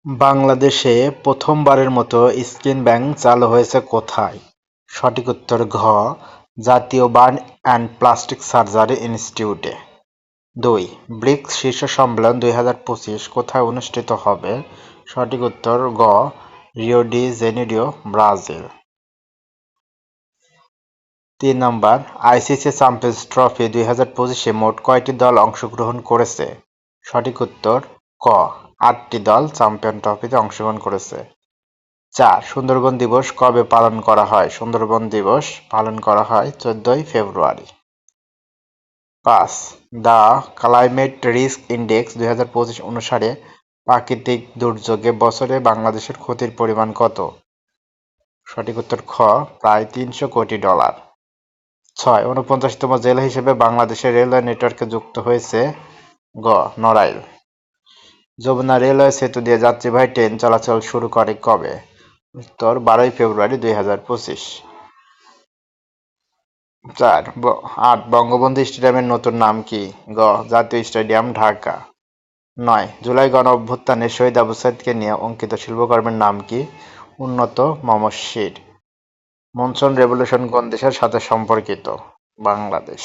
বাংলাদেশে প্রথমবারের মতো স্কিন ব্যাংক চালু হয়েছে কোথায়? সঠিক উত্তর ঘ. জাতীয় বার্ন অ্যান্ড প্লাস্টিক সার্জারি ইনস্টিটিউটে। ২. ব্রিক্স শীর্ষ সম্মেলন ২০২৫ কোথায় অনুষ্ঠিত হবে? সঠিক উত্তর গ. Rio de Janeiro, Brazil. ৩ নম্বর, আইসিসি চ্যাম্পিয়ন্স ট্রফি ২০২৫-এ মোট কয়টি দল অংশগ্রহণ করেছে? সঠিক উত্তর ক. ৮টি দল চ্যাম্পিয়ন ট্রফিতে অংশগ্রহণ করেছে। ৪. সুন্দরবন দিবস কবে পালন করা হয়? সুন্দরবন দিবস পালন করা হয় ১৪ই ফেব্রুয়ারি। ৫. দ্য ক্লাইমেট রিস্ক ইনডেক্স ২০২৫ অনুসারে প্রাকৃতিক দুর্যোগে বছরে বাংলাদেশের ক্ষতির পরিমাণ কত? সঠিক উত্তর খ. প্রায় $৩০০ কোটি। ৬. ৪৯তম জেলা হিসেবে বাংলাদেশের রেলওয়ে নেটওয়ার্কে যুক্ত হয়েছে? গ. নড়াইল। যমুনা রেলওয়ে সেতু দিয়ে যাত্রীবাহী ট্রেন চলাচল শুরু করে কবে? উত্তর ১২ই ফেব্রুয়ারি ২০২৫। ৮. বঙ্গবন্ধু স্টেডিয়ামের নতুন নাম কি? গ. জাতীয় স্টেডিয়াম, ঢাকা। ৯. জুলাই গণঅভ্যুত্থানে শহীদ আবু সাইদকে নিয়ে অঙ্কিত শিল্পকর্মের নাম কি? উন্নত মমস্বির। মনসুন রেভলিউশন কোন দেশের সাথে সম্পর্কিত? বাংলাদেশ।